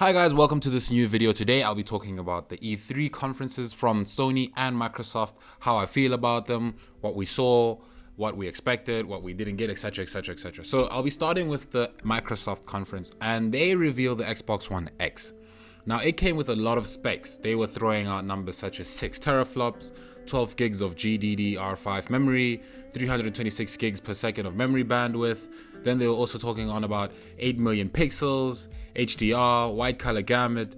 Hi guys, welcome to this new video. Today I'll be talking about the E3 conferences from Sony and Microsoft, how I feel about them, what we saw, what we expected, what we didn't get, etc, etc, etc. So I'll be starting with the Microsoft conference, and they revealed the Xbox One X. Now it came with a lot of specs. They were throwing out numbers such as 6 teraflops, 12 gigs of GDDR5 memory, 326 gigs per second of memory bandwidth. Then they were also talking on about 8 million pixels, HDR, wide color gamut,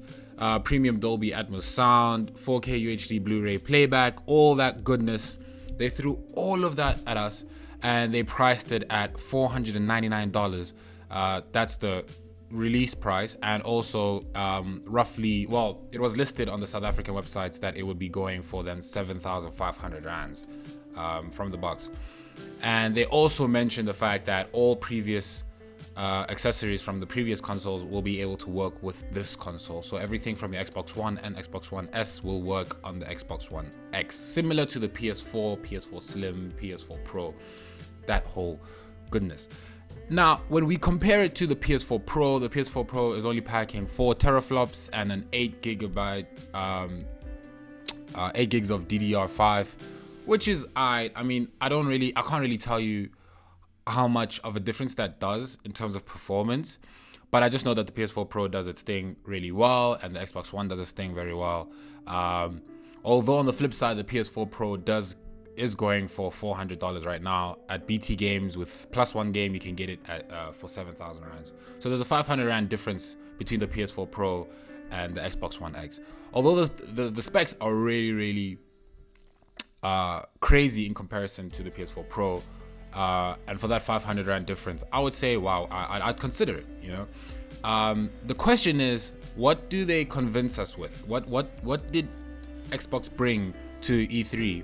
premium Dolby Atmos sound, 4K UHD Blu-ray playback, all that goodness. They threw all of that at us and they priced it at $499. That's the release price, and also roughly, well, it was listed on the South African websites that it would be going for then 7,500 rands from the box. And they also mentioned the fact that all previous accessories from the previous consoles will be able to work with this console. So everything from the Xbox One and Xbox One S will work on the Xbox One X, similar to the PS4, PS4 Slim, PS4 Pro, that whole goodness. Now, when we compare it to the PS4 Pro, the PS4 Pro is only packing 4 teraflops and an 8 gigs of DDR5, which is I mean, I can't really tell you how much of a difference that does in terms of performance, but I just know that the PS4 Pro does its thing really well and the Xbox One does its thing very well. Although on the flip side, the PS4 Pro is going for $400 right now at BT Games. With +1 game you can get it at for 7,000 rands. So there's a 500 rand difference between the PS4 Pro and the Xbox One X. Although the specs are really crazy in comparison to the PS4 Pro, and for that 500 rand difference, I would say, wow, I'd consider it. You know, the question is, what do they convince us with? What did Xbox bring to E3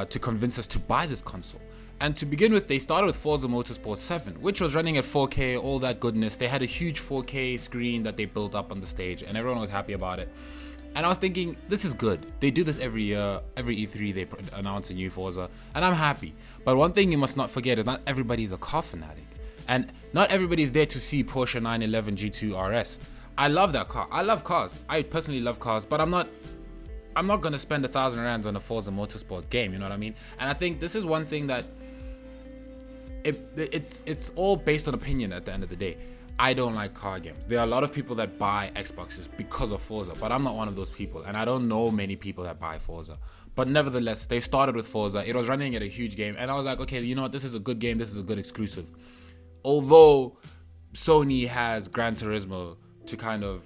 to convince us to buy this console? And to begin with, they started with Forza Motorsport 7, which was running at 4K, all that goodness. They had a huge 4K screen that they built up on the stage, and everyone was happy about it. And I was thinking, this is good. They do this every year. Every E3, they announce a new Forza, and I'm happy. But one thing you must not forget is not everybody's a car fanatic, and not everybody's there to see Porsche 911 G2 RS. I love that car. I love cars. I personally love cars, but I'm not gonna spend 1,000 rands on a Forza Motorsport game. You know what I mean? And I think this is one thing that it's all based on opinion at the end of the day. I don't like car games. There are a lot of people that buy Xboxes because of Forza, but I'm not one of those people, and I don't know many people that buy Forza. But nevertheless, they started with Forza. It was running at a huge game, and I was like, okay, you know what? This is a good game. This is a good exclusive. Although Sony has Gran Turismo to kind of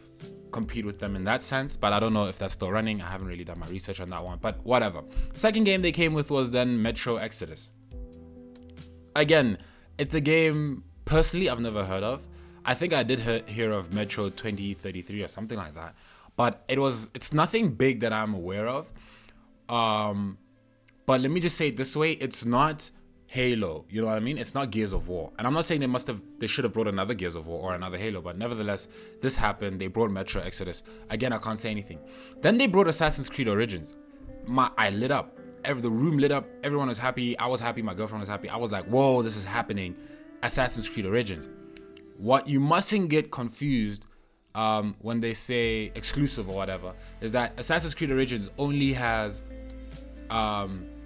compete with them in that sense, but I don't know if that's still running. I haven't really done my research on that one, but whatever. Second game they came with was then Metro Exodus. Again, it's a game personally I've never heard of. I think I did hear of Metro 2033 or something like that, but it's nothing big that I'm aware of. But let me just say it this way, it's not Halo, you know what I mean? It's not Gears of War. And I'm not saying they should have brought another Gears of War or another Halo, but nevertheless, this happened. They brought Metro Exodus. Again, I can't say anything. Then they brought Assassin's Creed Origins. I lit up. The room lit up. Everyone was happy. I was happy. My girlfriend was happy. I was like, whoa, this is happening. Assassin's Creed Origins. What you mustn't get confused when they say exclusive or whatever is that Assassin's Creed Origins only has Xbox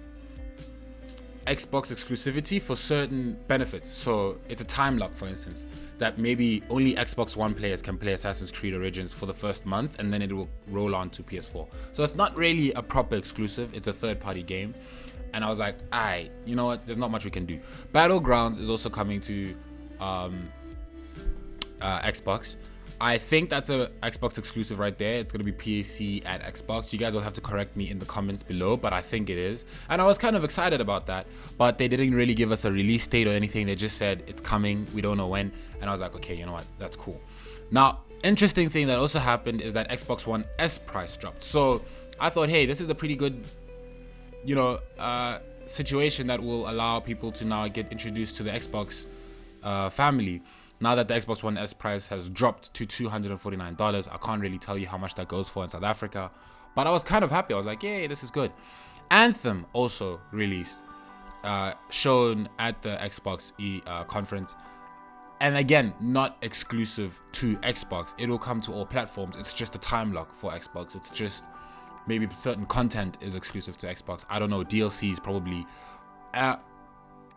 exclusivity for certain benefits. So it's a time lock, for instance, that maybe only Xbox One players can play Assassin's Creed Origins for the first month, and then it will roll on to PS4. So it's not really a proper exclusive. It's a third-party game. And I was like, you know what? There's not much we can do. Battlegrounds is also coming to Xbox. I think that's a Xbox exclusive right there. It's going to be PC at Xbox. You guys will have to correct me in the comments below, but I think it is. And I was kind of excited about that, but they didn't really give us a release date or anything. They just said it's coming. We don't know when. And I was like, okay, you know what? That's cool. Now, interesting thing that also happened is that Xbox One S price dropped. So I thought, hey, this is a pretty good, you know, situation that will allow people to now get introduced to the Xbox family. Now that the Xbox One S price has dropped to $249, I can't really tell you how much that goes for in South Africa, but I was kind of happy. I was like, yay, this is good. Anthem also released, shown at the Xbox conference. And again, not exclusive to Xbox. It will come to all platforms. It's just a time lock for Xbox. It's just maybe certain content is exclusive to Xbox. I don't know. DLCs probably.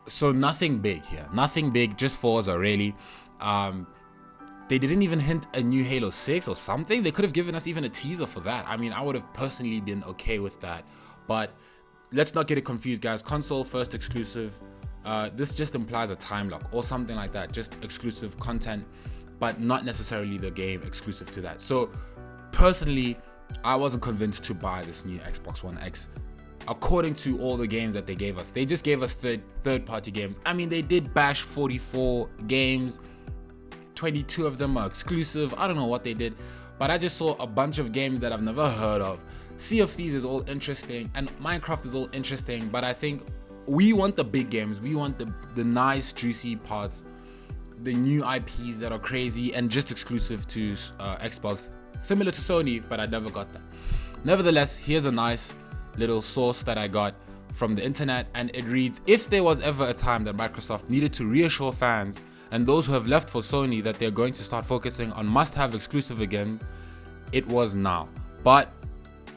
So nothing big here. Nothing big. Just Forza really. They didn't even hint a new Halo 6 or something. They could have given us even a teaser for that. I mean, I would have personally been okay with that. But let's not get it confused, guys. Console first exclusive. This just implies a time lock or something like that. Just exclusive content, but not necessarily the game exclusive to that. So personally, I wasn't convinced to buy this new Xbox One X. According to all the games that they gave us, they just gave us third-party games. I mean, they did bash 44 games. 22 of them are exclusive. I don't know what they did, but I just saw a bunch of games that I've never heard of. Sea of Thieves is all interesting, and Minecraft is all interesting, but I think we want the big games. We want the nice, juicy parts, the new IPs that are crazy and just exclusive to Xbox, similar to Sony, but I never got that. Nevertheless, here's a nice little source that I got from the internet, and it reads, if there was ever a time that Microsoft needed to reassure fans and those who have left for Sony that they're going to start focusing on must-have exclusive again, it was now. But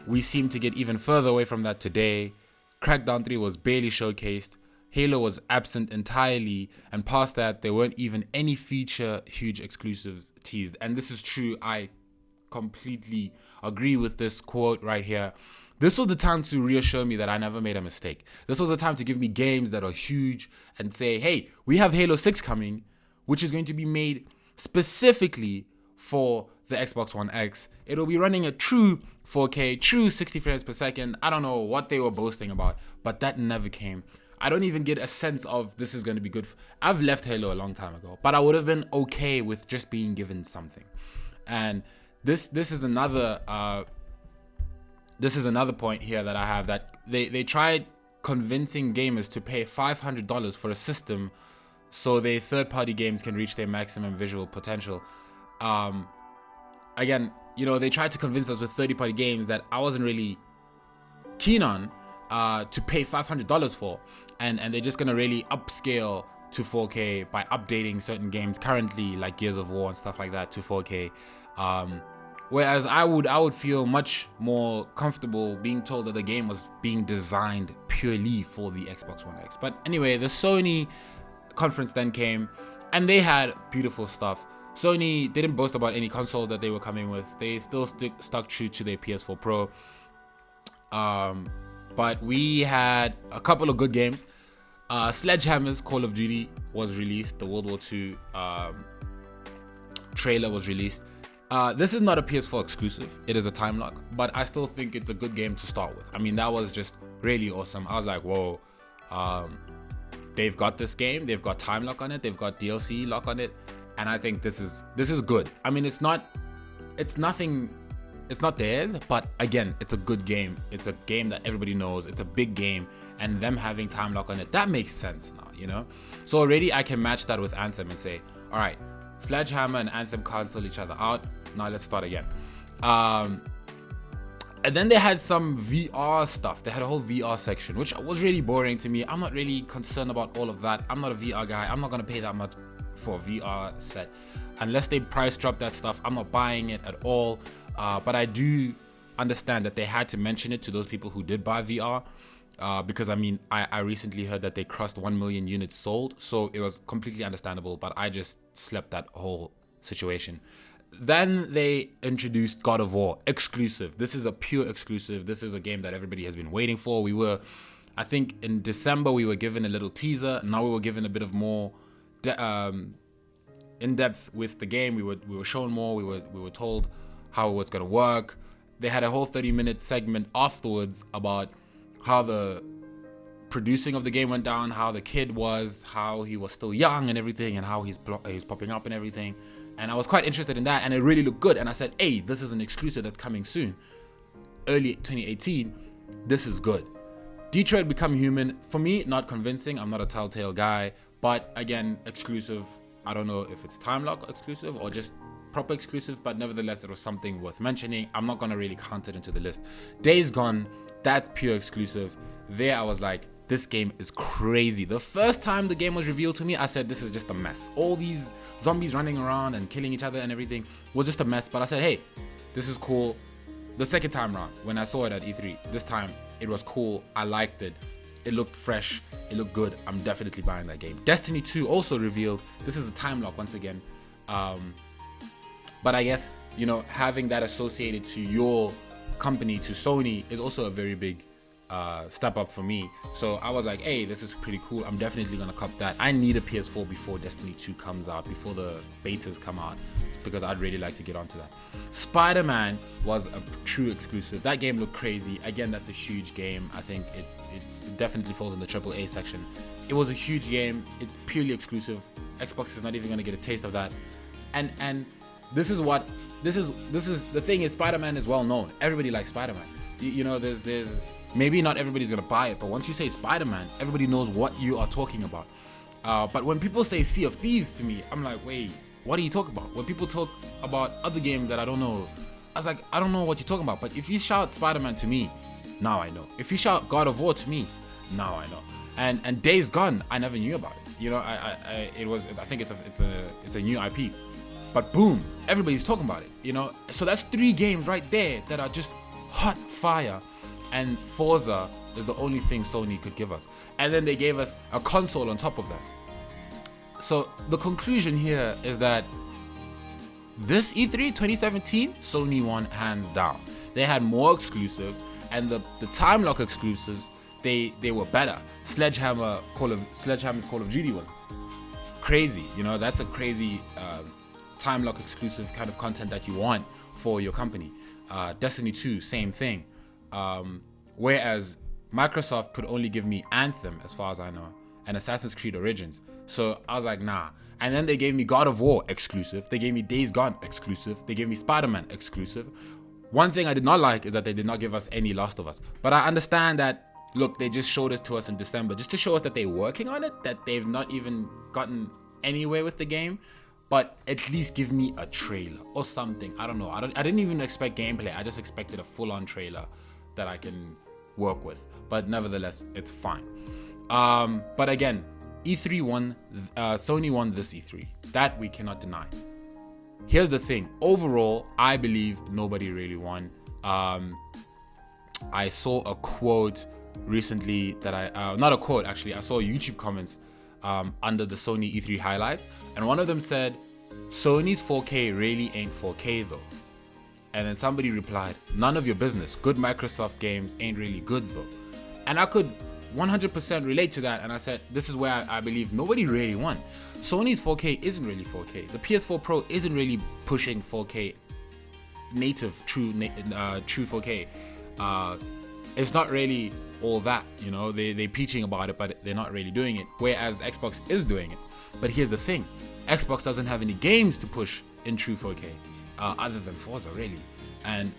we seem to get even further away from that today. Crackdown 3 was barely showcased, Halo was absent entirely, and past that there weren't even any feature huge exclusives teased. And this is true, I completely agree with this quote right here. This was the time to reassure me that I never made a mistake. This was the time to give me games that are huge and say, hey, we have Halo 6 coming, which is going to be made specifically for the Xbox One X. It'll be running a true 4K, true 60 frames per second. I don't know what they were boasting about, but that never came. I don't even get a sense of this is going to be good. I've left Halo a long time ago, but I would have been okay with just being given something. And this is another point here that I have, that they tried convincing gamers to pay $500 for a system so their third-party games can reach their maximum visual potential. Again, you know, they tried to convince us with third-party games that I wasn't really keen on to pay $500 for, and they're just gonna really upscale to 4K by updating certain games currently, like Gears of War and stuff like that, to 4K. Whereas I would feel much more comfortable being told that the game was being designed purely for the Xbox One X. But anyway, the Sony conference then came, and they had beautiful stuff. Sony didn't boast about any console that they were coming with. They still stuck true to their PS4 Pro. But we had a couple of good games. Sledgehammer's Call of Duty was released. The World War II trailer was released. This is not a PS4 exclusive. It is a time lock, but I still think it's a good game to start with. I mean, that was just really awesome. I was like, whoa, they've got this game. They've got time lock on it. They've got DLC lock on it. And I think this is good. I mean, it's not theirs, but again, it's a good game. It's a game that everybody knows. It's a big game, and them having time lock on it, that makes sense now, you know? So already I can match that with Anthem and say, all right, Sledgehammer and Anthem cancel each other out. Now let's start again. And then they had some VR stuff. They had a whole VR section, which was really boring to me. I'm not really concerned about all of that. I'm not a VR guy. I'm not gonna pay that much for a VR set. Unless they price drop that stuff, I'm not buying it at all. But I do understand that they had to mention it to those people who did buy VR. Because I mean, I recently heard that they crossed 1 million units sold. So it was completely understandable, but I just slept that whole situation. Then they introduced God of War exclusive. This is a pure exclusive. This is a game that everybody has been waiting for. I think in December we were given a little teaser. Now we were given a bit of more in depth with the game. We were shown more. We were told how it was gonna work. They had a whole 30-minute segment afterwards about how the producing of the game went down, how the kid was, how he was still young and everything, and how he's popping up and everything. And I was quite interested in that, and it really looked good. And I said, hey, this is an exclusive that's coming soon. Early 2018, this is good. Detroit Become Human, for me, not convincing. I'm not a Telltale guy, but again, exclusive. I don't know if it's time lock exclusive or just proper exclusive, but nevertheless, it was something worth mentioning. I'm not gonna really count it into the list. Days Gone, that's pure exclusive. There I was like, this game is crazy. The first time the game was revealed to me, I said, this is just a mess. All these zombies running around and killing each other and everything was just a mess. But I said, hey, this is cool. The second time around, when I saw it at E3, this time it was cool. I liked it. It looked fresh. It looked good. I'm definitely buying that game. Destiny 2 also revealed. This is a time lock once again. But I guess, you know, having that associated to your company, to Sony, is also a very big step up for me. So I was like, hey, this is pretty cool. I'm definitely gonna cop that. I need a PS4 before Destiny 2 comes out, before the betas come out, because I'd really like to get onto that. Spider-Man was a true exclusive. That game looked crazy. Again, that's a huge game. I think it definitely falls in the AAA section. It was a huge game. It's purely exclusive. Xbox is not even gonna get a taste of that. And this is the thing is, Spider-Man is well known. Everybody likes Spider-Man. You know, there's maybe not everybody's gonna buy it, but once you say Spider-Man, everybody knows what you are talking about. But when people say Sea of Thieves to me, I'm like, wait, what are you talking about? When people talk about other games that I don't know, I was like, I don't know what you're talking about. But if you shout Spider-Man to me, now I know. If you shout God of War to me, now I know. And Days Gone, I never knew about it. You know, I think it's a new IP. But boom, everybody's talking about it. You know, so that's 3 games right there that are just hot fire. And Forza is the only thing Sony could give us. And then they gave us a console on top of that. So the conclusion here is that this E3 2017, Sony won hands down. They had more exclusives, and the time lock exclusives, they were better. Sledgehammer's Call of Duty was crazy. You know, that's a crazy time lock exclusive kind of content that you want for your company. Destiny 2, same thing. Whereas Microsoft could only give me Anthem, as far as I know, and Assassin's Creed Origins. So I was like, nah. And then they gave me God of War exclusive. They gave me Days Gone exclusive. They gave me Spider-Man exclusive. One thing I did not like is that they did not give us any Last of Us. But I understand that, look, they just showed it to us in December just to show us that they're working on it, that they've not even gotten anywhere with the game. But at least give me a trailer or something. I don't know. I didn't even expect gameplay. I just expected a full-on trailer that I can work with. But nevertheless, it's fine. But again, E3 won. Sony won this E3. That we cannot deny. Here's the thing. Overall, I believe nobody really won. I saw a quote recently that not a quote actually. I saw YouTube comments under the Sony E3 highlights, and one of them said, Sony's 4K really ain't 4K though. And then somebody replied, none of your business. Good Microsoft games ain't really good though. And I could 100% relate to that, and I said, this is where I believe nobody really won. Sony's 4K isn't really 4K. The PS4 Pro isn't really pushing 4K, native, true 4K. It's not really all that, you know, they're preaching about it, but they're not really doing it, whereas Xbox is doing it. But here's the thing, Xbox doesn't have any games to push in true 4K, other than Forza, really. And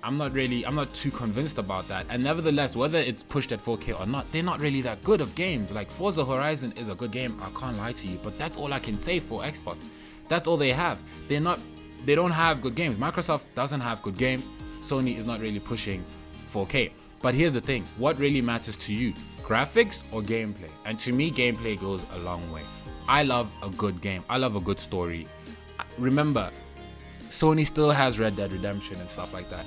I'm not too convinced about that. And nevertheless, whether it's pushed at 4K or not, they're not really that good of games. Like Forza Horizon is a good game, I can't lie to you, but that's all I can say for Xbox. That's all they have. They don't have good games. Microsoft doesn't have good games. Sony is not really pushing 4K. But here's the thing, what really matters to you? Graphics or gameplay? And to me, gameplay goes a long way. I love a good game. I love a good story. Remember, Sony still has Red Dead Redemption and stuff like that.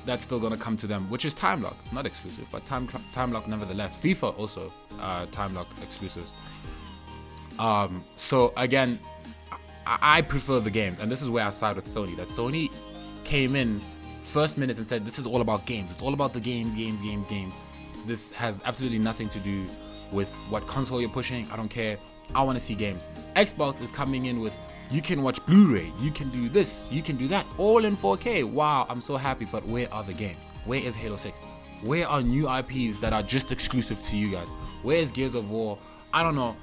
That's still gonna come to them, which is time lock, not exclusive, but time lock nevertheless. FIFA also time lock exclusives. So again, I prefer the games, and this is where I side with Sony. That Sony came in first minutes and said, this is all about games. It's all about the games. This has absolutely nothing to do with what console you're pushing. I don't care. I want to see games. Xbox is coming in with, you can watch Blu-ray, you can do this, you can do that, all in 4K. Wow, I'm so happy, but where are the games? Where is Halo 6? Where are new IPs that are just exclusive to you guys? Where is Gears of War? I don't know.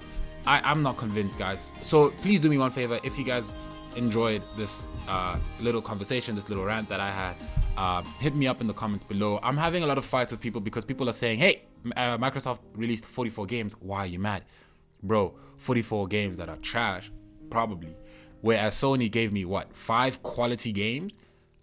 I'm not convinced, guys. So please do me one favor. If you guys enjoyed this little conversation, this little rant that I had, hit me up in the comments below. I'm having a lot of fights with people because people are saying, hey, Microsoft released 44 games. Why are you mad? Bro, 44 games that are trash, probably. Whereas Sony gave me, what, 5 quality games?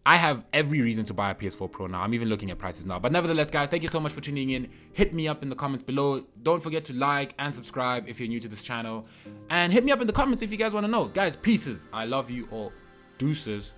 I have every reason to buy a PS4 Pro now. I'm even looking at prices now. But nevertheless, guys, thank you so much for tuning in. Hit me up in the comments below. Don't forget to like and subscribe if you're new to this channel. And hit me up in the comments if you guys want to know. Guys, pieces. I love you all. Deuces.